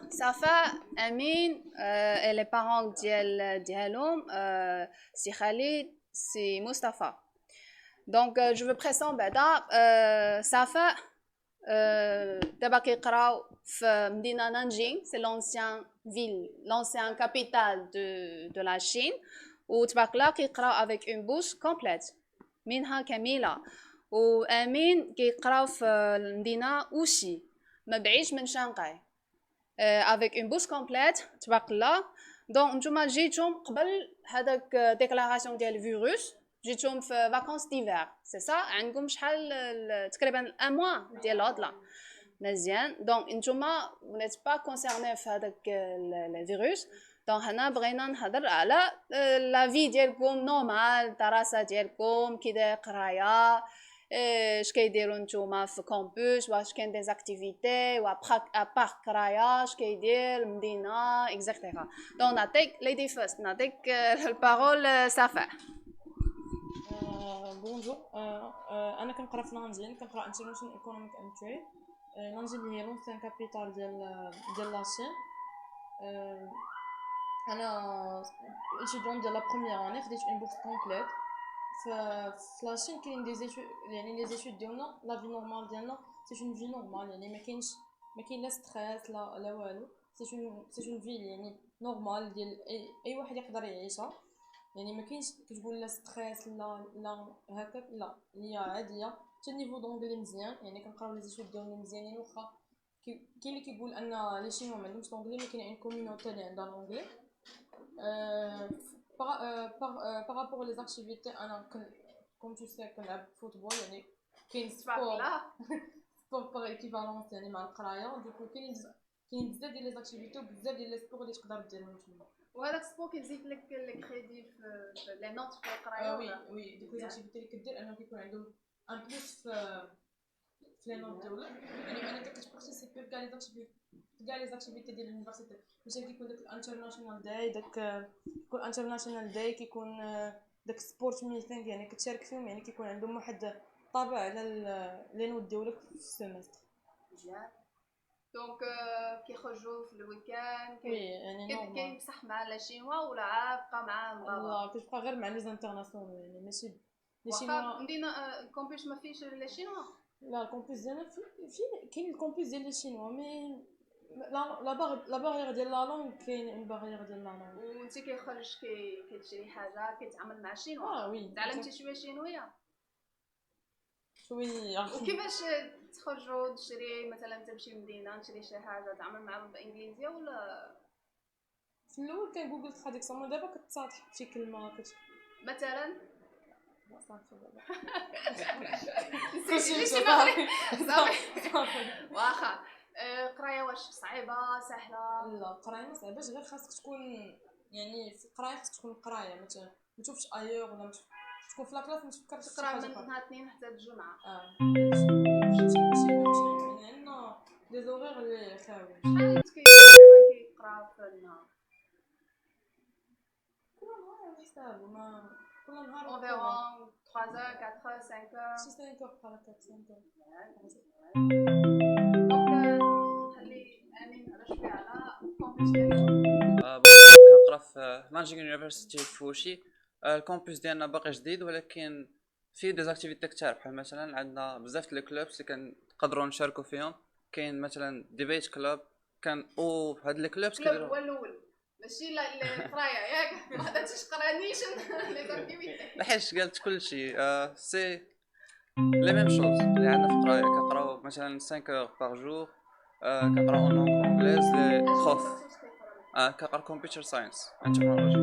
Safa, Amin et les parents d'Yalom, c'est Khalid, c'est Mustapha. Donc, je veux présenter Safa, d'abord كيقراو في مدينة Nanjing, c'est l'ancienne ville, l'ancienne capitale de la Chine. وتبارك الله كيقراو avec une bouche complète منها كاملة. وأمين كيقراو في المدينة وشي ما بعيدش من شانغهاي. avec une bouche complète تبارك الله. دونك نتوما جيتم قبل هذاك ديكلاراسيون ديال الفيروس جيتم في vacances d'hiver سي سا عندكم شحال تقريبا ان موا ديال العطله مزيان. دونك نتوما نيت با كونسيرني في هذاك الفيروس. دونك هنا بغينا نهضر على لا في ديالكم نورمال الدراسه ديالكم كي داير قرايه اش كيديروا نتوما في كامبوس واش كاين دي زاكتيفيتي ابار قرايه اش كيدير المدينه اكزاكتيرا. دونك نعطيك ليدي فيرست نعطيك البارول صفاء. بونجور. انا كنقرا في نانجين كنقرا انترناشونال ايكونوميك اند تريد. نانجين هي لونسيان كابيتال ديال لاشين. انا étudiante ديال لا بروميير اني خديت اون بورس كومبليت في لاشين. كاين دي زيتود يعني لي زيتود ديالنا لا في نورمال ديالنا سي اون في نورمال يعني ما كاين لا ستريس لا والو. سي اون في يعني نورمال ديال اي واحد يقدر يعيشها. يعني ما كاينش كتقول لا ستريس لا هكاك لا هي عاديه. حتى النيفو دونجلي مزيان يعني كنقراو لي زيتود ديالنا مزيانين واخا كاين اللي كيقول ان لي شينوا ما عندهمش دونجلي mais كاين une communauté اللي عندها دونجلي. par rapport aux activités انا comme tu sais كنلعب فوتبول يعني كاين سبور باغ ايكيفالونس يعني مع القرايه. دوكو كاين بزاف ديال لي اكتيفيتي وبزاف ديال لي سبور اللي تقدر ديرهم نتوما. وهذاك السبور كيزيد لك الكريدي في لي نوت في القرايه. وي دوك لي اكتيفيتي اللي كدير انه كيكون عندهم ان بلوس في لي نوت ديالك. يعني انا كتبارتيسيبي في كاع لي اكتيفيتي ديال اليونيفرسيتي. مثلا كيكون داك الانترناشونال داي كيكون انترناشونال داي كيكون داك سبورت ميتينغ يعني كتشارك فيهم. يعني كيكون عندهم واحد الطابع على لي نوت ديالك في السيمستر. مزيان. دونك كيخرجوا في الويكاند يعني كاين بصح مع لا شينوا ولا عابقه معاهم لا كتبقى غير مع لي زانترناسيونال يعني ماشي لي شينوا. مدينه الكومبوس ما فيش لا شينوا. لا الكومبوس ديالنا في كاين الكومبوس ديال لي شينوا مي لا باغيير ديال لا لونغ كاين اون باغيير ديال لا لونغ. وانت كيخرج كتشري حاجه كيتعامل مع الشينوا. وي تعلمتي شويه شينويه شويه. وكيفاش تخرجوا تشري مثلا تمشي لمدينه تشري شي حاجه تعامل معاهم بالانجليزيه ولا في الاول كان جوجل تراديكسيون دابا كتصادف شي كلمه مثلا صافي دابا واخا قرايه واش صعيبه سهله؟ لا قرايه ما صعيباش غير خاصك تكون يعني في القرايه خاصك تكون قرايه ما تشوفش ايور ولا تكون في لاكلاس ما تفكرش تقرا من نهار الاثنين حتى الجمعه. يعني عندنا لي زوغير اللي خاوي. شحال كيقرا في النهار؟ كل نهار على حساب ما كل نهار environ 3 heures 4 heures 5 heures 5 heures بحال هكا 5 heures. دونك نخلي امين نهضر شويه على الكومبوس ديالو. كنقرا في نانجينغ يونيفرسيتي في وشي. الكومبوس ديالنا باقي جديد ولكن فيه دي زاكتيفيتي كثار بحال مثلا عندنا بزاف ديال الكلوبس اللي كنقدروا نشاركوا فيهم. كاين مثلا ديبيت كلوب كان هاد لي كلوبس كلوب هو الاول ماشي لا القرايه ياك ما هضرتيش قرانيش لي زاكتيفيتي حيت قالت كلشي. سي لي ميم شوز اللي عندنا في القرايه. كنقراو مثلا 5 heures par jour. كنقراو اون لونغ انجليز لي بروف. كنقرا كمبيوتر ساينس اند تكنولوجي.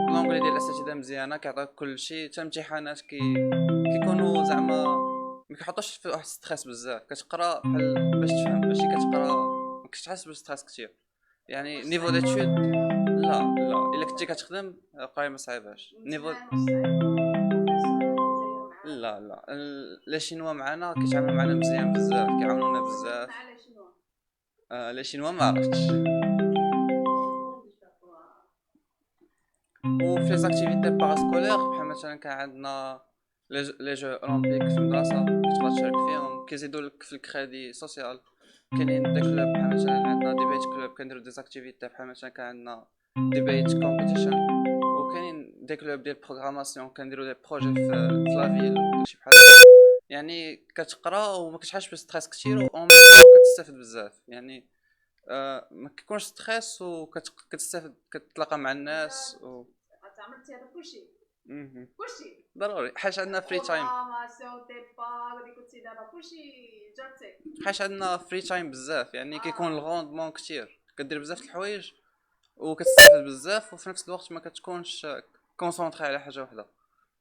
لونغلي ديال الاساتذه مزيانه كيعطيوك كلشي. حتى امتحانات كيكونوا زعما ما كيحطوش في واحد ستريس بزاف. كتقرا بحال باش تفهم ماشي كتقرا ما كتحس بالستريس كثير. يعني نيفو ديتود لا الا كنتي كتخدم القرايه ما صعيباش. نيفو لا لي شينوا معنا كيتعاملوا معنا مزيان بزاف كيعاونونا بزاف. لي شينوا ما عرفتش. وفي ليزاكتيفيتي باراسكولير بحال مثلا كان عندنا لي جو اولمبيك في المدرسه كتبقى تشارك فيهم كيزيدوا لك في الكريدي سوسيال. كاينين دي كلوب بحال مثلا عندنا ديبيت كلوب كنديرو ديزاكتيفيتي بحال مثلا كان عندنا ديبيت كومبيتيشن، وكاينين دي كلوب ديال بروغراماسيون كنديرو دي بروجي في لافيل داكشي بحال هكا. يعني كتقرا وما كتحسش بستريس كثير و اون كتستافد بزاف يعني. ما كيكونش ستريس وكتستافد كتلاقى مع الناس و عملتي هذا كلشي مهم. كلشي ضروري حيت عندنا فري تايم، بروغراماسيون ديبار وديك كنتي دابا كلشي جاتي. حيت عندنا فري تايم بزاف يعني كيكون الغوندمون كتير كدير بزاف د الحوايج وكتستافد بزاف وفي نفس الوقت ما كتكونش كونسونطري على حاجه وحده.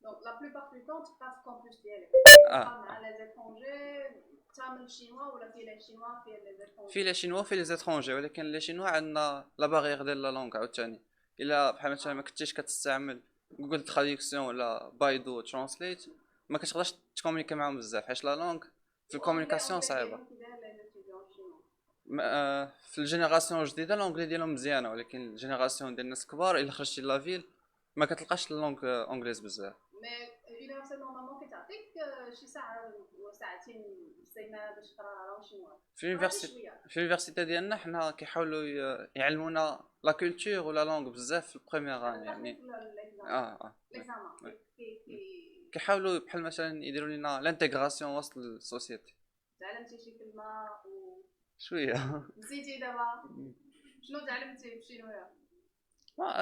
دونك لا بلوبار دو طون تبقى في الكامبوس ديالك اه مع لي زيترونجي تعمل شينوا ولا فيه لي شينوا فيه لي زيترونجي. في لي شينوا في لي زيترونجي، ولكن لي شينوا عندنا لا بارير ديال لا لونغ عاوتاني. الا بحال مثلا ما كنتيش كتستعمل جوجل تراديكسيون ولا بايدو ترانسليت ما كتقدرش تكومونيكي معاهم بزاف حيت لا لونغ في الكومونيكاسيون صعيبه. في الجينيراسيون الجديده لونغلي ديالهم مزيانه، ولكن الجينيراسيون ديال الناس الكبار الا خرجتي لافيل ما كتلقاش اللونغ اونغليز بزاف. مي يونيفرسيتي نورمالمون كتعطيك شي ساعه وساعتين في السيمانه باش تقرا لا شينوا. في اليونيفرسيتي ديالنا حنا كيحاولوا يعلمونا لا كولتور ولا لونغ بزاف في البريمير ان يعني. ليكزامان كيحاولوا بحال مثلا يديروا لنا لانتيغراسيون وسط السوسيتي. تعلمتي شي كلمه شويه نسيتي دابا شنو تعلمتي بالشينويه؟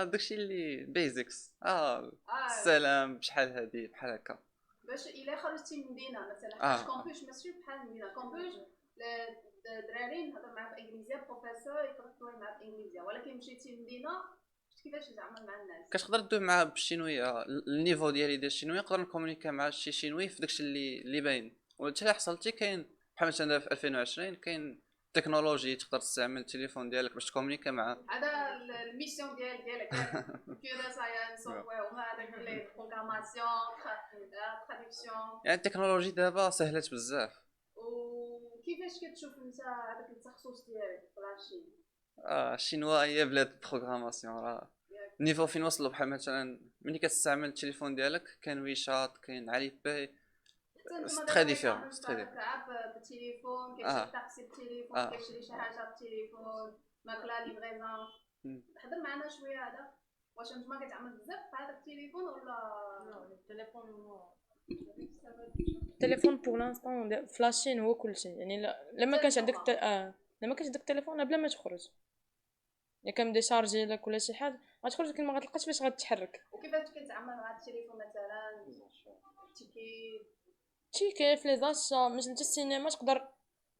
داكشي اللي بيزكس اه السلام بشحال هادي بحال هكا. باش الا خرجتي من مدينه مثلا حيت كومبوس ماشي بحال مدينه كومبوس الدراري نهضر معاهم بالانجليزيه بروفيسور يقدر معاه بالانجليزيه، ولكن مشيتي لمدينه كيفاش تتعامل مع الناس؟ كتقدر دوي معاه بالشينويه. النيفو ديالي ديال الشينويه نقدر نكومونيكي مع شي شينوي في داكشي اللي باين. وحتى الا حصلتي كاين بحال مثلا في 2020 كاين تكنولوجي تقدر تستعمل التليفون ديالك باش تكومونيكي معاه. هذا الميسيون ديالك كيورا ساينس سوفتوير وما هذاك لي بروغراماسيون تراديكسيون. يعني التكنولوجي دابا سهلت بزاف. وكيفاش كتشوف انت هذاك التخصص ديالك فلاشي؟ الشينوا هي بلاد بروغراماسيون راه النيفو فين وصلوا. بحال مثلا ملي كتستعمل التليفون ديالك كاين ويشات كاين علي باي سي تري ديفيرون سي تري ديفيرون. كتلعب بالتليفون كتشري طاكسي بالتليفون كتشري شي حاجه بالتليفون ماكله ليفريزون. حضر معنا شويه هذا واش نتوما كتعمل بزاف بهذا التليفون ولا التليفون بور لانستون فلاشين هو كلشي يعني لما كانش عندك لما كانش عندك التليفون بلا ما تخرج يا كان ديشارجي لك ولا شي حاجه غتخرج لكن ما غتلقاش فاش غتحرك. وكيفاش كتعامل مع التليفون مثلا تيكي في لي زاشا مش انت السينما تقدر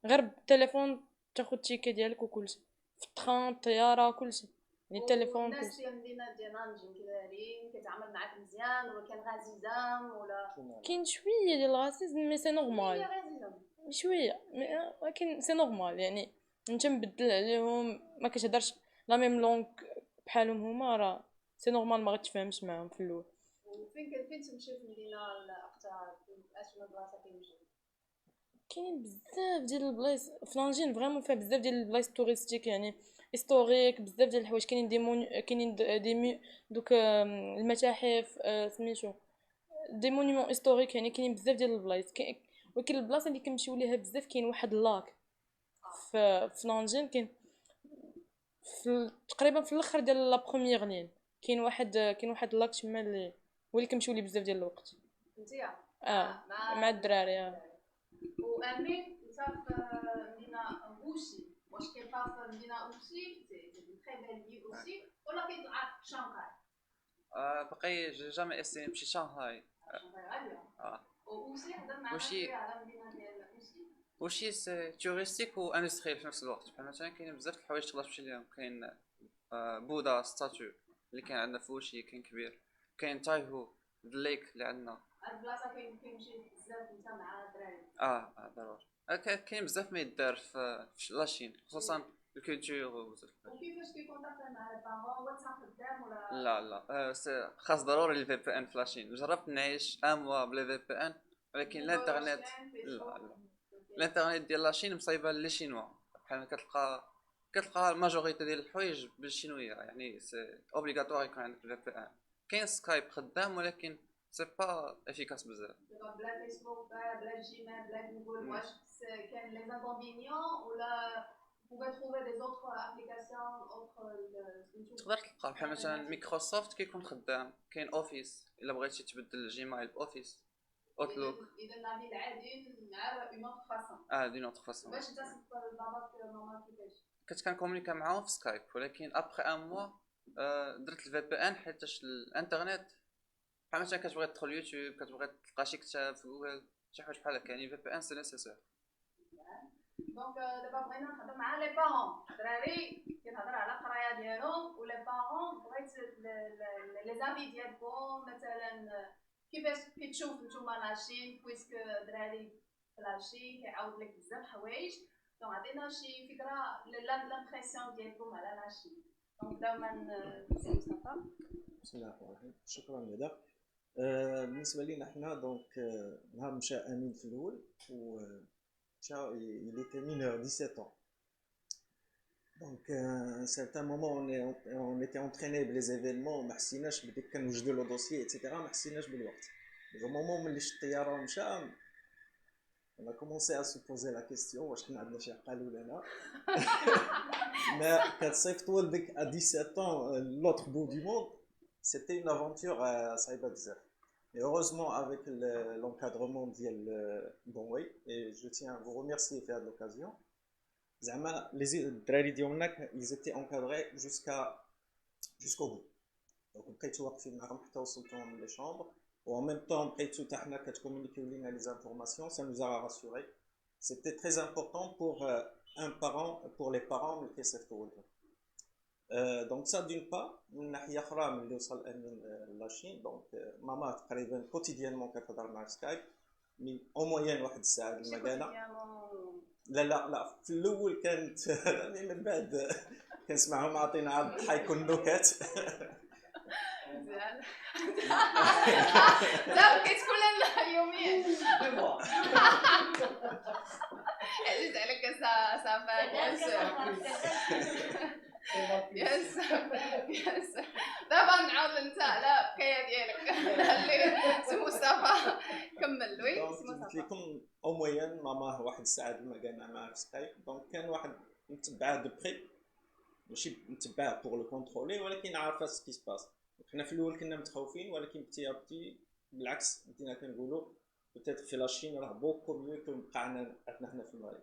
غير بالتليفون تاخد تيكي ديالك وكلشي في الطران الطياره كلشي يعني التليفون الناس ديال المدينه ديالنا نجم كدايرين كيتعامل معاك مزيان ولا كان غازيزام ولا كاين شويه ديال الغاسيزم مي سي نورمال شويه ولكن سي نورمال يعني انت مبدل عليهم ما كتهضرش لا ميم لونغ بحالهم هما راه سي نورمال ما غتفهمش معاهم في الاول. فين تمشي في المدينه الاكثر اشنو بلاصه كيمشي؟ كاين بزاف ديال البلايص فلانجين فريمون فيها بزاف ديال البلايص توريستيك يعني هيستوريك بزاف ديال الحوايج كاينين كاينين دوك المتاحف سميتو دي مونيمون هيستوريك يعني كاينين بزاف ديال البلايص ولكن البلاصه اللي كنمشيو ليها بزاف كاين واحد لاك في فلانجين كاين تقريبا في الاخر ديال لا بروميير لين كاين واحد لاك تما اللي هو اللي كنمشيو ليه بزاف ديال الوقت انتيا مع الدراري. وامين انت في مدينه اوشي واش كيبقى في مدينه اوشي سي تري بيل في اوشي ولا كيطلع شانغهاي؟ باقي جامي اسي نمشي شانغهاي. واوشي حضر معنا شويه على المدينه ديال اوشي. وشي سي توريستيك و اندستريال في نفس الوقت. بحال مثلا كاين بزاف د الحوايج تقدر تمشي ليهم. كاين بودا ستاتو اللي كاين عندنا في وشي كاين كبير. كاين تايهو الليك اللي عندنا. هاد البلاصه كيمشي بزاف انت مع الدراري. ضروري. كاين بزاف ما يدار في لاشين خصوصا الكولتور وبزاف. وكيفاش كيكونتاكت مع لي بارون واتساب خدام ولا لا خاص ضروري الفي بي ان في لاشين. جربت نعيش اموا بلي في بي ان ولكن الانترنت الانترنت ديال لاشين مصايبه لي شينوا. بحال كتلقى الماجوريتي ديال الحوايج بالشينويه يعني سي اوبليغاتوار يكون عندك في بي ان. كاين سكايب خدام ولكن سي با افيكاس بزاف. بلا فيسبوك بلا جيميل بلا جوجل واش كاين لي انكونفينيون ولا pouvez trouver des autres applications autres تقدر تلقى بحال مثلا مايكروسوفت كيكون خدام، كاين اوفيس الا بغيتي تبدل الجيميل باوفيس، اوتلوك. اذا نادي العادي مع اون اوتر فاسون. دي نوتر فاسون. باش انت باباك ماما كيفاش كنت كنكومونيكا معاهم في سكايب، ولكن ابخي ان موا درت الفي بي ان حيتاش الانترنت بحال مثلا كتبغي تدخل يوتيوب، كتبغي تلقى شي كتاب في جوجل، شي حاجه بحال هكا، يعني في بي ان سي نيسيسير. دونك دابا بغينا نهضر مع لي بارون الدراري، كنهضر على القرايه ديالهم ولي بارون بغيت لي زافي ديالكم مثلا كيفاش كتشوف نتوما لاشين بويسك الدراري فلاشين كيعاود لك بزاف حوايج، دونك عطينا شي فكره لامبرسيون ديالكم على لاشين. دونك دائما سي مصطفى. بسم الله الرحمن الرحيم. شكرا ندى. بالنسبه لينا حنا دونك نهار مشى امين في الاول و il était mineur 17 ans. Donc à un certain moment on était entraîné les événements ما حسيناش بديك كنوجدوا لو دوسيي ايتترا ما حسيناش بالوقت. au moment ملي شت الطياره ومشى on a commencé à se poser la question واش حنا عندنا شي عقل ولا لا. ما كتصيفطوا لديك à 17 ans l'autre bout du monde. C'était une aventure صعيبه بزاف. Et heureusement avec l'encadrement de Bonway, et je tiens à vous remercier faire de l'occasion. Les drari ديالنا ils étaient encadrés jusqu'au bout. Donc بقيتو واقفين معاهم حتى وصلتوهم les chambres. En même temps بقيتو حتى حنا كتكومونيكيو لينا les informations, ça nous a rassurés. C'était très important pour pour les parents اللي كيصيفطوا لهم. Donc ça d'une part. من ناحيه اخرى ملي وصل امين لاشين دونك ماما تقريبا كوتيديانمون كتهضر مع سكايب مي او موين واحد الساعه المكانه. لا في الاول كانت مي من بعد كنسمعهم عاطينا عاد الضحك والنكات. مزيان. لا بقيت كل يوميا عزيز عليك صافا بيان سور. دابا نعاود انت على الحكايه ديالك. خلي سي مصطفى كمل. وي سي قلت مصطفى. لكم او موين ماما واحد الساعه المكانه معاه في سكايب دونك كان واحد متبعه دو بري ماشي متبعه بور لو كونترولي ولكن عارفه سكي سباس. حنا في الاول كنا متخوفين ولكن بتي بتي بالعكس بدينا كنقولوا بوتيت في لاشين راه بوكو ميو كو نبقى عندنا هنا في المغرب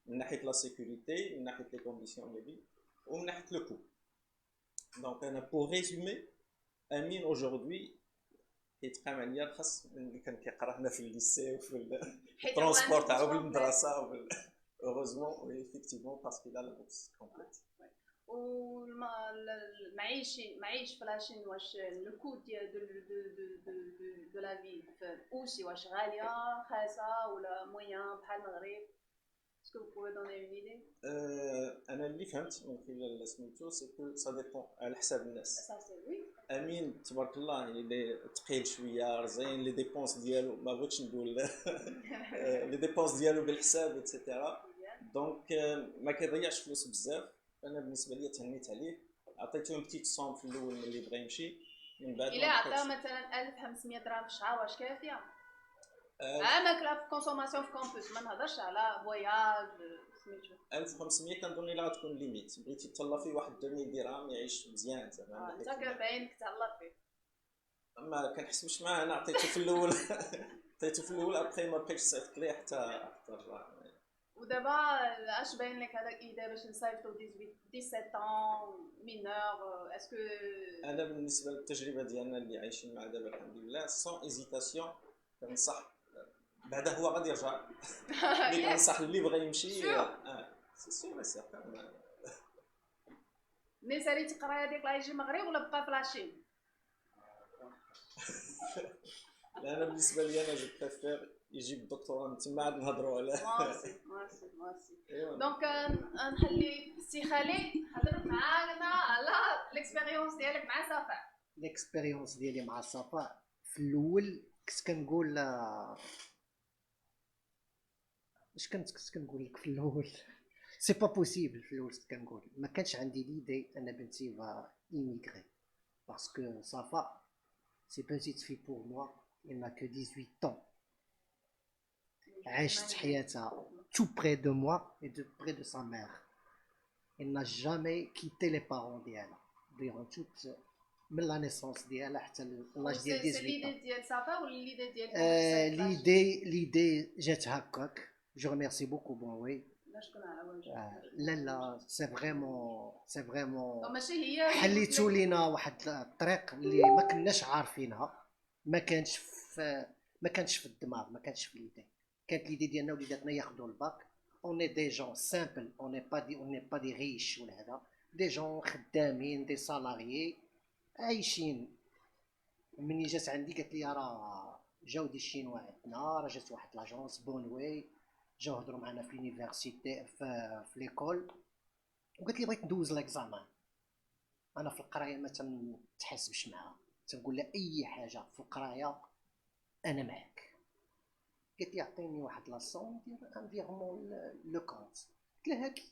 من ناحيه لا سيكوريتي من ناحيه لي كونديسيون دو في ومن ناحيه لو كو. دونك انا بور ريزومي امين اوجوردي كيتقام عليا الخاص اللي كان كيقرا هنا في الليسي وفي الترونسبور تاعو بالمدرسه heureusement oui effectivement parce qu'il a la bourse complète. المعيش في لاشين واش لو كو دو لا في اوسي واش غاليه خاصه ولا مويان بحال المغرب؟ Est-ce que vous pouvez donner une idée? انا اللي فهمت من خلال سميتو سي كو سا ديبون على حساب الناس. Ça c'est oui. امين تبارك الله اللي ثقيل شويه رزين لي ديبونس ديالو ما بغيتش نقول لي ديبونس ديالو بالحساب ايتترا دونك ما كيضيعش فلوس بزاف. انا بالنسبه لي تهنيت عليه عطيته اون بتيت صوم في الاول ملي بغى يمشي من بعد الا عطاه مثلا 1500 درهم في الشهر واش كافيه؟ ماكله في كونسوماسيون في كومبوس ما نهضرش على فواياج سميتو. 1500 كنظن الا غتكون ليميت بغيتي تهلا فيه واحد 2000 درهم يعيش مزيان زعما. انت كباينك تهلا فيه. ما كنحسبش معاه انا عطيته في الاول عطيته في الاول ابخي ما بقيتش صيفط ليه حتى رجع. ودابا اش باين لك هذاك الايديا باش نصيفطو 17 ans mineur اسكو؟ انا بالنسبه للتجربه ديالنا اللي عايشين مع دابا الحمد لله سون ايزيتاسيون كنصح بعدا هو غادي يرجع. اللي كنصح اللي بغى يمشي سي سيغ سيغتان. مي ساليت القرايه ديك لا يجي المغرب ولا بقى في لاشين؟ لا انا بالنسبه لي انا جو بريفير يجيب الدكتوراه من تما عاد نهضروا على مارسي. دونك نخلي سي خالد هضر معانا على ليكسبيريونس ديالك مع صفاء. ليكسبيريونس ديالي مع صفاء في الاول كنت كنقول اش كنت كنقول لك في الاول سي با بوسيبل. في الاول كنت كنقول ما كانش عندي ليدي ان بنتي فا ايميغري باسكو صفاء سي بيتيت في بور موا il n'a que 18 ans. عاشت حياتها tout près de moi et de près de sa mère. Il n'a jamais quitté les parents ديالها durant toute من la naissance ديالها حتى l'âge ديال سي 18 ans. ليدي ديال سافا ولا ليدي ديال l'idée جات هكاك. Je remercie beaucoup بونوي. شكون على وجه لا c'est vraiment ماشي هي حليتوا لينا واحد الطريق اللي ما كناش عارفينها. ما كانش في الدماغ، ما كانش في ليدي. كانت ليدي ديالنا وليداتنا ياخذوا الباك. On est des gens simples, on n'est pas des riches ولا هذا. Des gens خدامين، des salariés عايشين. مني جات عندي قالت لي راه جاو دي الشينوا عندنا، راه جات واحد لاجونس بونوي جاو هضروا معنا في لونيفرسيتي في ليكول، وقالت لي بغيت ندوز ليكزامان. انا في القرايه ما تنتحاسبش معها، تنقول لها اي حاجه في القرايه انا معك. قالت لي عطيني واحد لاصون ندير لو كونت. قلت لها هاكي.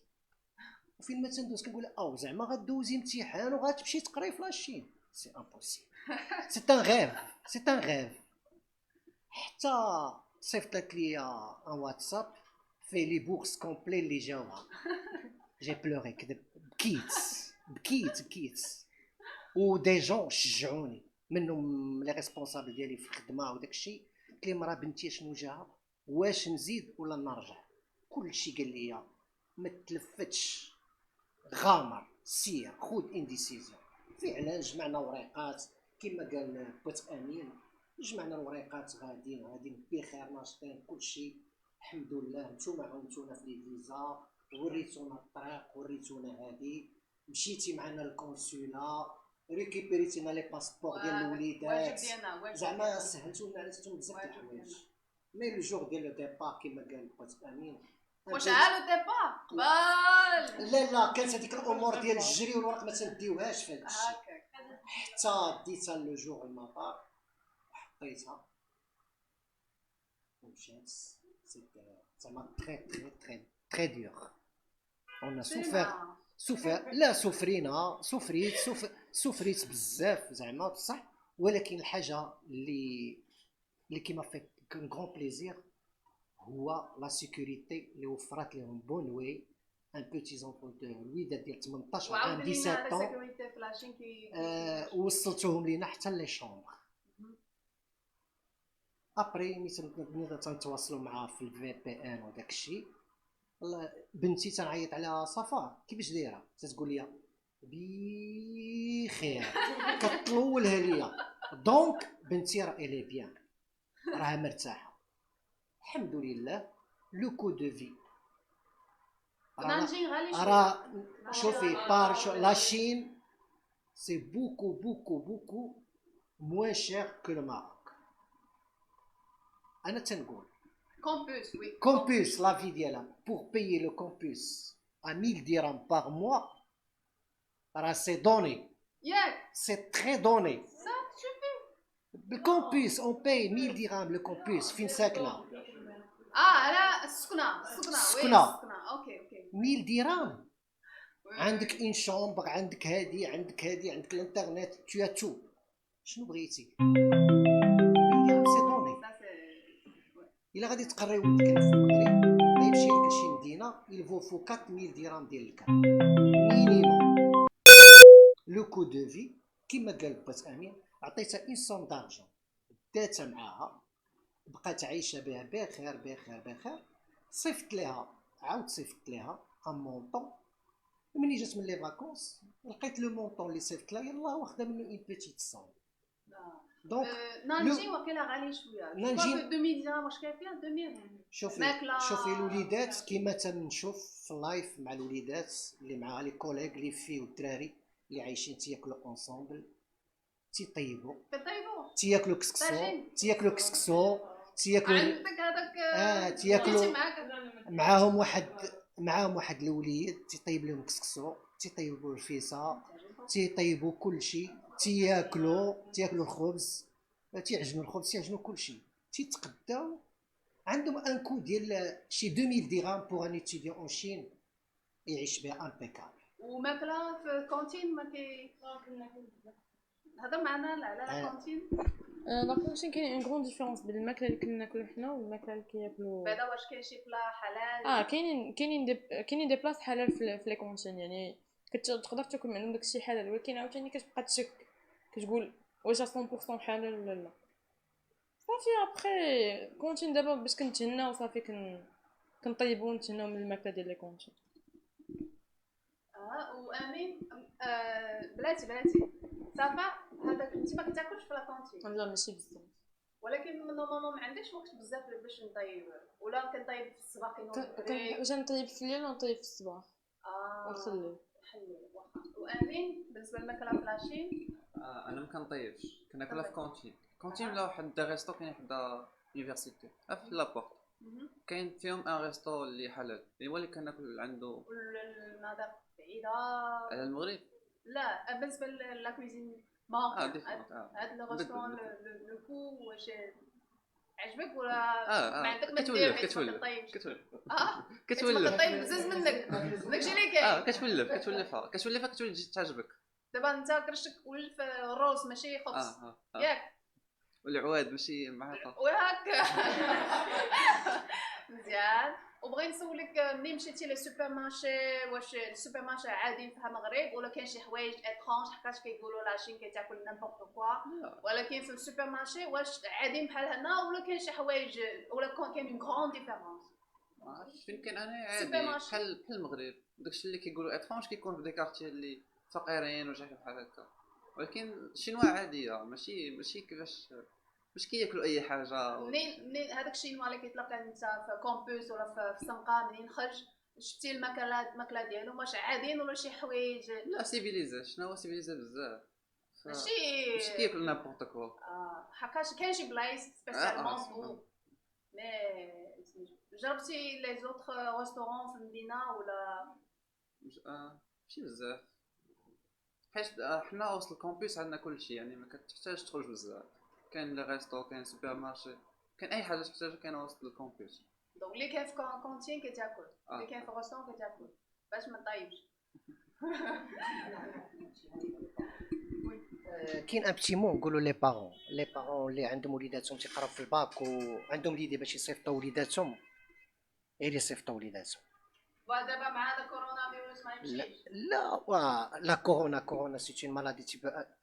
وفين ما تندوز كنقول لها زعما غدوزي امتحان وغتمشي تقراي في لاشين؟ سي امبوسيبل. سي ان غيف. حتى صيفطت لي ان واتساب في لي بوكس كومبلي اللي جاوها. جي بلوري كذا، بكيت. ودي جون شجعوني منهم لي ريسبونسابل ديالي في الخدمه وداك الشيء. قلت لهم راه بنتي شنو جاها، واش نزيد ولا نرجع؟ كلشي قال لي ما تلفتش، غامر، سير، خذ ان ديسيزيون. فعلا جمعنا وريقات كما قال بوت امين، جمعنا الوريقات غاديين بخير، ناشطين كلشي الحمد لله. نتوما عاونتونا في لي فيزا، وريتونا الطريق، وريتونا هادي، مشيتي معنا الكونسولا، ريكيبيريتينا لي باسبور ديال الوليدات، زعما سهلتوا لنا عليكم بزاف د الحوايج. مي لو جور ديال لو ديبار كما قال بوت امين، واش عالو ديبار قبل لا كانت هذيك الامور ديال الجري والورق ما تنديوهاش في هذا الشيء. هكاك حتى ديتها لو جور المطار وحطيتها ومشات. سيتي زعما تري دور. اون سوفير لا سوفريت بزاف زعما بصح. ولكن الحاجه اللي كيما فيت كون غران بليزير هو لا سيكوريتي اللي وفرات لهم بونوي. ان بوتي زونفون دو الوليدات ديال 18 عام 17 وصلتوهم لينا حتى لي شومبر. ابري ملي تنتواصلوا معاه في الفي بي ان وداك الشيء. بنتي تنعيط على صفا كيفاش دايره، تتقول لي بخير، كتطولها ليا. دونك بنتي راه الي بيان، راها مرتاحه الحمد لله. لو كو دو في راه شوفي بار لا شين سي بوكو موان شير كو لو ماروك. انا تنقول كومبوس وي campus, la vie d'Yala, pour payer le campus à 1000 dirhams par mois, c'est donné, ياك c'est très donné. صا شوفي Le campus, on paye 1000 dirhams le campus, fin ساكنة. على السكنه السكنة. اوكي 1000 dirhams. عندك une chambre، عندك هادي، عندك الانترنت، tu as tout. شنو بغيتي؟ 1000 dirhams c'est donné. إلا غادي تقري ولدك هنا في المغرب غيمشي لك لشي مدينة يلفو فو 4000 درهم ديال الكام مينيموم. لو كو دو في كيما قال بات امين، عطيتها اون سوم دارجون داتها معاها، بقات عايشه بها بخير. صيفط ليها ان مونطون. ومني جات من لي فاكونس لقيت لو مونطون اللي صيفط لها يلاه واخده منه اون بيتيت سوم. دونك نانجي وكيلا غالي شويه. نانجي 2000 درهم واش كافيه 2000. شوفي الوليدات كيما تنشوف في اللايف مع الوليدات اللي معها لي كوليغ لي في والدراري اللي عايشين تياكلوا اونصومبل، تياكلوا كسكسو، عندك هذاك تياكلوا معاهم واحد الوليد تيطيب لهم كسكسو، تيطيبوا الرفيسه، تيطيبوا كلشي، تياكلوا الخبز، تيعجنوا الخبز، تيعجنوا كلشي، تيتقداو. عندهم ان كو ديال شي 2000 درهم بوغ ان اتيديون اون شين يعيش بها امبيكابل. وماكله في الكونتين ما كي هضر معنا على لا كونتين. لا كونتين كاين اون غون ديفيرونس بين الماكله اللي كنا ناكلو حنا والماكله اللي كياكلو. بعدا واش كاين شي بلا حلال؟ كاينين دي بلاص حلال في لي كونتين، يعني تقدر تاكل من عندهم داكشي حلال، ولكن عاوتاني كتبقى تشك، كتقول واش 100% حلال ولا لا. صافي ابخي كونتين دابا باش كنتهناو صافي كنطيبو ونتهناو من الماكله ديال لي كونتين. وامين بلاتي صافا هذاك انت ما كتاكلش في لا كونتين لا ماشي بزاف، ولكن نورمالمون ما عندكش وقت بزاف باش نطيب، ولا كنطيب في الصباح كنوض واش نطيب في الليل ونطيب في الصباح ونخليه. حلو واخا. وامين بالنسبه للماكله في لاشين؟ انا ما كنطيبش، كناكلها في كونتين ولا واحد دي ريستو كاين حدا يونيفرسيتي في لابورت، كاين فيهم ان ريستو اللي حلال هو اللي كناكل عنده. المذاق بعيده على المغرب؟ لا بالنسبه لا كويزين مارك ديفيرونت. هاد لو ريستورون لو كو واش عجبك ولا ما عندك ما كتولف دير كتولف طيب كتولف كتولف طيب بزز منك داكشي اللي كاين كتولف تجي تعجبك. دابا انت كرشك ولف الروز ماشي خبز ياك والعواد ماشي معاقه وهاك مزيان. وبغي نسولك منين مشيتي للسوبر مارشي، واش السوبر مارشي عادي في المغرب ولا كاين شي حوايج اترونج حقاش كيقولوا لاشين كتاكل نيمبورط كوا، ولكن في السوبر مارشي واش عادي بحال هنا ولا كاين شي حوايج ولا كاين اون غران ديفيرونس؟ فين كاين انا عادي بحال المغرب، داكشي اللي كيقولوا اترونج كيكون في دي كارتي اللي فقيرين ولا شي بحال هكا، ولكن الشينوا عاديه ماشي كيفاش باش كياكلوا اي حاجه. منين هذاك الشينوا اللي كيطلق انت في كومبوس ولا في الزنقه منين خرج شفتي الماكله ديالهم واش عاديين ولا شي حوايج؟ لا سيفيليزا، شنو هو سيفيليزا بزاف ماشي كياكل نابورت كوا. حقاش كاين شي بلايص سبيسيالمون مي جربتي لي زوطخ ريستورون في المدينه ولا؟ ماشي بزاف، حيت حنا وسط الكامبوس عندنا كلشي، يعني ما كتحتاج تخرج بزاف، كاين لي ريستو كاين سوبر مارشي كاين اي حاجه تحتاجها كاين وسط الكامبوس. دونك اللي كاين في كونتين كتاكل، اللي كاين في الريستورون كتاكل باش ما طايبش. كاين ان بتي مو نقولوا لي بارون اللي عندهم وليداتهم تيقراو في الباك وعندهم ليدي باش يصيفطوا وليداتهم غير يصيفطوا وليداتهم. ودابا مع هذا كورونا فيروس ما يمشيش. لا كورونا سيتي مالادي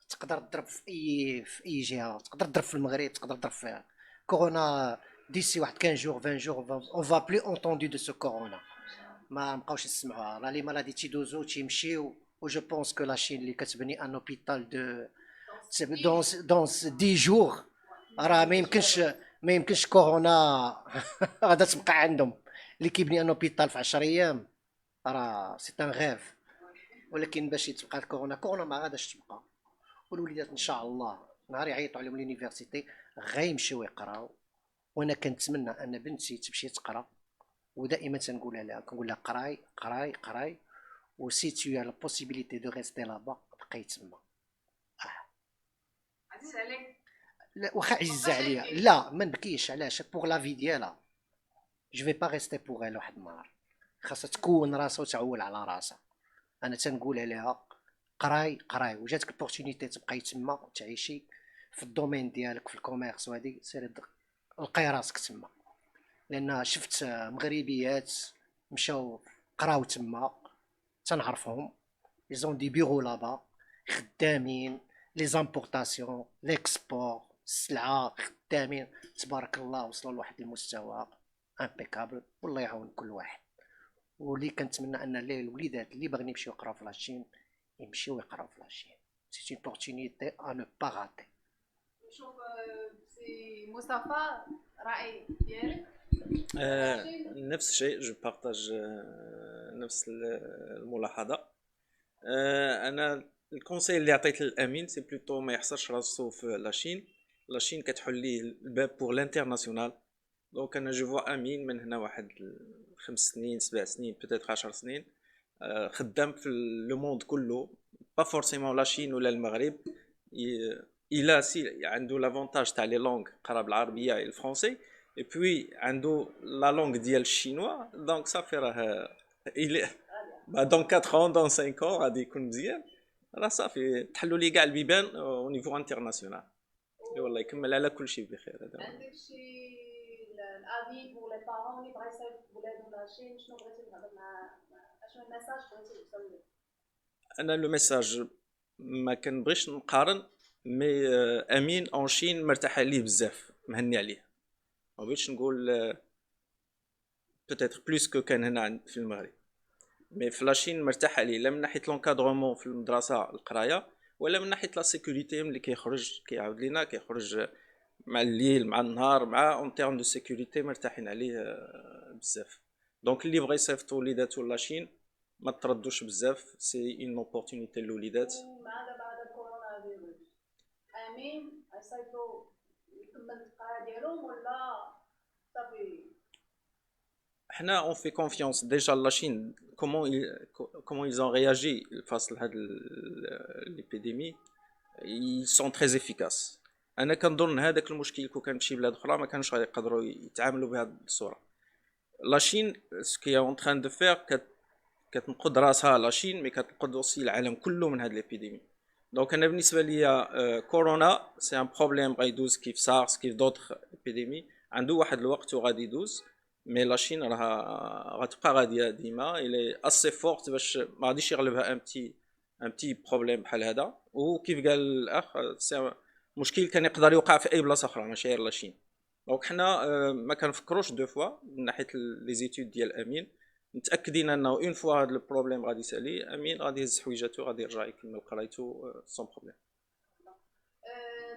تقدر تضرب في اي جهه، تقدر تضرب في المغرب، تقدر تضرب في كورونا ديسي واحد 15 جور 20 جور اون فا بلو اونتوندو دو سو كورونا، ما نبقاوش نسمعوها. لا لي مالادي تيدوزو تيمشيو و جو بونس كو لاشين اللي كتبني ان اوبيتال دو دون 10 جور راه ما يمكنش كورونا غادا تبقى عندهم. اللي كيبني ان اوبيتال في 10 ايام راه سي ان غيف، ولكن باش تبقى كورونا ما غاداش تبقى. والوليدات ان شاء الله نهار يعيطوا عليهم لونيفرسيتي غيمشيو يقراو، وانا كنتمنى ان بنتي تمشي تقرا، ودائما تنقولها لها كنقول لها قراي و سي تو لا بوسيبيليتي دو ريستي لابا بقاي تما. عزيز عليك؟ لا واخا عزيزه عليا لا ما نبكيش، علاش؟ بوغ لا في ديالها جو في با ريستي بوغ ايل واحد النهار، خاصها تكون راسها وتعول على راسها. انا تنقولها لها قراي وجاتك البورتونيتي تبقاي تما تعيشي في الدومين ديالك في الكوميرس وهادي سير لقاي راسك تما. لان شفت مغربيات مشاو قراو تما تنعرفهم لي زون دي بيرو لابا خدامين لي زامبورطاسيون ليكسبور السلعه خدامين تبارك الله وصلوا لواحد المستوى امبيكابل والله يعاون كل واحد. واللي كنتمنى ان الوليدات اللي باغيين يمشيو يقراو في لاشين يمشيو يقراو في لاشين، سي اون بورتونيتي ا نو با غاتي. نشوف سي مصطفى راي ديالك. نفس الشيء جو بارطاج نفس الملاحظه. انا الكونساي اللي عطيت للامين سي بلوتو ما يحصرش راسو في لاشين كتحل ليه الباب بور لانترناسيونال. دونك انا جو فوا امين من هنا واحد 5 سنين 7 سنين بوتيتر 10 سنين خدام في لو موند كله، با فورسيمون لاشين ولا المغرب. الى سي عنده لافونتاج تاع لي لونغ قرا بالعربيه الفرونسي اي بوي عنده لا لونغ ديال الشينوا. دونك صافي راه دون 4 ans دون 5 ans غادي يكون مزيان. راه صافي تحلوا لي كاع البيبان او نيفو انترناسيونال. اي والله يكمل على كل شيء بخير هذا هو. عندك شي الافي بور لي بارون اللي بغا يصيفط ولادهم لاشين، شنو بغيتي تهضر شنو الميساج بغيتي توصل له؟ انا لو ميساج ما كنبغيش نقارن، مي امين اون شين مرتاح عليه بزاف، مهني عليه. ما بغيتش نقول بوتيتر بلوس كو كان هنا في المغرب، مي في لاشين مرتاح عليه، لا من ناحيه لونكادرومون في المدرسه القرايه، ولا من ناحيه لا سيكوريتي ملي كيخرج كيعاود لينا كيخرج مع الليل مع النهار مع اون تيرم دو سيكوريتي مرتاحين عليه بزاف. دونك اللي بغى يصيفطو وليداتو لاشين ما تردوش بزاف، سي اون اوبورتونيتي للوليدات. ومع بعد الكورونا فيروس امين يصيفطوا يكمل القرايه ديالهم ولا صافي؟ حنا اون في كونفيونس ديجا لا شين كومون ils ont réagi face لهاد l'épidémie. ils sont très efficaces. انا كنظن هذاك المشكل كون كان شي بلاد اخرى ما كانش غيقدروا يتعاملوا بهذه الصوره. لاشين سكي اون تران دو فير كتنقذ راسها لاشين، مي كتنقذ اوسي العالم كله من هاد ليبيديمي. دونك انا بالنسبه ليا كورونا سي ان بروبليم غيدوز كيف سارس كيف دوطخ ابيديمي، عنده واحد الوقت وغادي يدوز. مي لاشين راها غتبقى غاديه ديما، الي اسي فورت باش ما غاديش يغلبها ان بتي بروبليم بحال هذا. وكيف قال الاخ سي مشكل كان يقدر يوقع في اي بلاصه اخرى ماشي غير لاشين. دونك حنا ما كنفكروش دو فوا من ناحيه لي زيتود ديال امين، متاكدين انه اون فوا هذا البروبليم غادي يسالي امين غادي يهز حويجاتو غادي يرجع يكمل قرايتو سون بروبليم.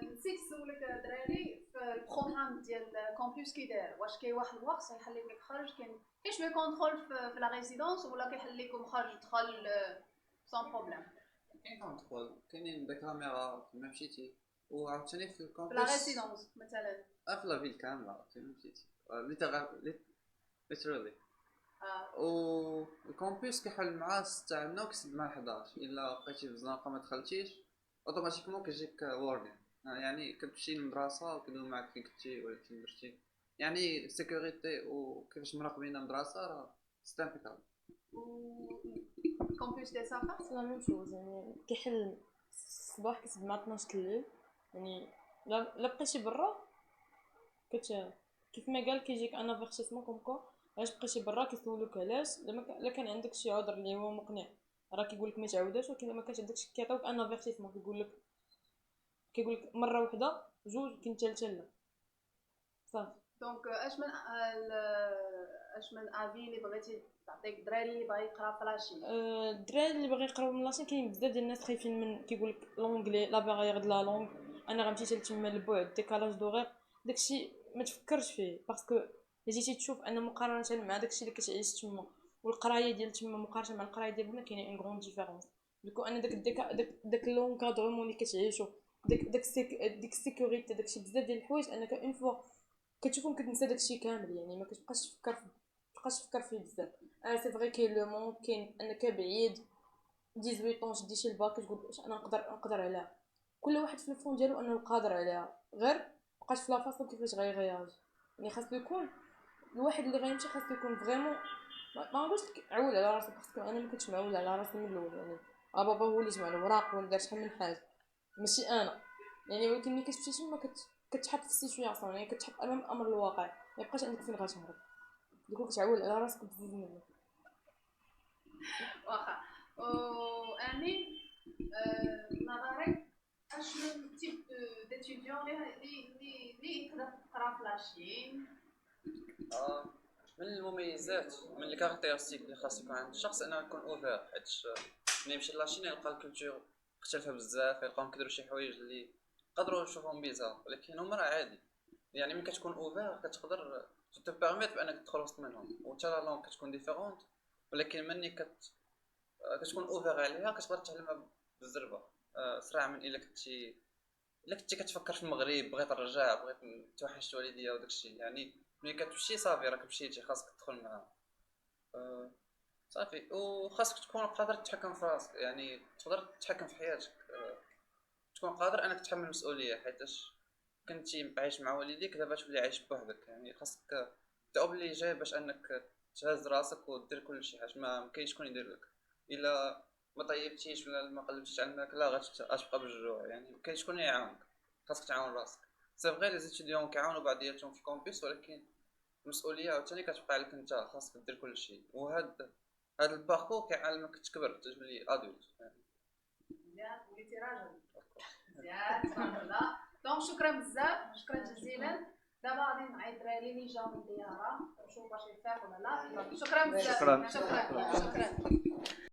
نسيت نسولك دراري في البروغرام ديال كامبوس كي داير، واش كاين واحد الوقت يخليك تخرج؟ كاين شويه كونترول في لا ريزيدونس ولا كيخليكم خرج دخل سون بروبليم؟ كاين كونترول، كاينين دي كاميرا كيما مشيتي، وعاوتاني في في لا الكامبوس ريزيدونس مثلا. في لا فيل كامله كيما مشيتي ليترالي. آه. و الكامبوس كيحل مع 6 عندنا وكيسد مع 11. الا بقيتي في الزنقه ما دخلتيش اوتوماتيكمون كيجيك وورنين، يعني كتمشي للمدرسه وكيدوي معاك فين كنتي ولا فين درتي، يعني سيكوريتي وكيفاش مراقبين المدرسه راه ستامبيكال. كامبوس ديال صافا سي لا ميم شوز، يعني كيحل الصباح كيسد مع 12 الليل. يعني لا بقيتي برا كيف ما قال كيجيك ان افيرتيسمون كوم كو علاش بقيتي برا، كيسولوك علاش. الا كان عندك شي عذر اللي هو مقنع راه كيقولك ما تعاوداش، ولكن الا ما كانش عندك كيعطيوك ان افيرتيسمون، كيقولك مره وحده جوج كاين ثالثه لا صافي. دونك اش من افي اللي بغيتي تعطيك الدراري اللي باغي يقرا في لاشين؟ الدراري اللي باغي يقراو من لاشين كاين بزاف ديال الناس خايفين من كيقولك لونجلي لا باريير د لا لونغ، انا غنمشي تما البعد ديكالاج دوغير. داكشي ما تفكرش فيه باسكو جيتي تشوف ان مقارنه مع داكشي اللي كتعيش تما والقرايه ديال تما مقارنه مع القرايه ديال بنا كاينه اون غون ديفيرونس. دوكو انا داك لونكادرومون اللي كتعيشو ديك السيكوريتي داكشي بزاف ديال الحوايج انك اون فوا كتشوفهم كتنسى داكشي كامل، يعني ما كتبقاش تفكر فيه بزاف. سي فري كاين لو مون، كاين انك بعيد 18 طون شدي شي الباك تقول واش انا نقدر عليها. كل واحد في الفون ديالو انه قادر عليها، غير بقاش في لافاصون كيفاش غيرياجي. يعني خاصو يكون الواحد اللي غيمشي خاصو يكون فريمون ما نقولش لك عول على راسو، باسكو انا ما كنتش معول على راسي من الاول. يعني بابا هو اللي جمع الوراق ولا دار شحال من حاجه ماشي انا. يعني ولكن ملي كتمشي تما كتحط في السيتوياسيون، يعني كتحط امام الامر الواقع، ما يبقاش عندك فين غتهرب، دوك كتعول على راسك بزاف منه. واخا امين نظرك اشنو تيب ديتيديون اللي يقدر يقرا في لاشين؟ من المميزات من الكاركتيرستيك اللي خاص يكون عند الشخص انه يكون اوفر، حيت ملي يمشي لاشين يلقى الكولتور مختلفه بزاف، يلقاهم كيديروا شي حوايج اللي يقدروا يشوفهم بيزار ولكن هما راه عادي. يعني ملي كتكون اوفر كتقدر تبيرميت بانك تدخل وسط منهم، وتا لا لونغ كتكون ديفيرونت ولكن مني كتكون اوفر عليها كتقدر تعلمها بالزربه اسرع من الا كنتي كتفكر في المغرب بغيت نرجع بغيت توحشت والديا وداكشي. يعني ملي كتمشي صافي راك مشيتي خاصك تدخل معاهم صافي. وخاصك تكون قادر تتحكم في راسك، يعني تقدر تتحكم في حياتك تكون قادر انك تحمل المسؤوليه، حيتاش كنتي عايش مع والديك دابا تولي عايش بوحدك. يعني خاصك تأوبليجي باش انك تهز راسك ودير كل شيء حيت ما كاينش شكون يدير لك. الا ما طيبتيش ولا ما قلبتيش على الماكله غتبقى بالجوع، يعني كاين شكون يعاونك، خاصك تعاون راسك. سي فغي لي زيتيديون كيعاونوا بعضياتهم في الكومبيس، ولكن المسؤوليه عاوتاني كتبقى عليك انت، خاصك دير كلشي. هاد الباركور كيعلمك تكبر تولي ادولت. مزيان وليتي راجل. مزيان تبارك الله. دونك شكرا بزاف، شكرا جزيلا. دابا غادي نعيط دراري اللي جاو من الدياره نشوف واش يفيق ولا لا. شكرا بزاف. شكراً. شكرا.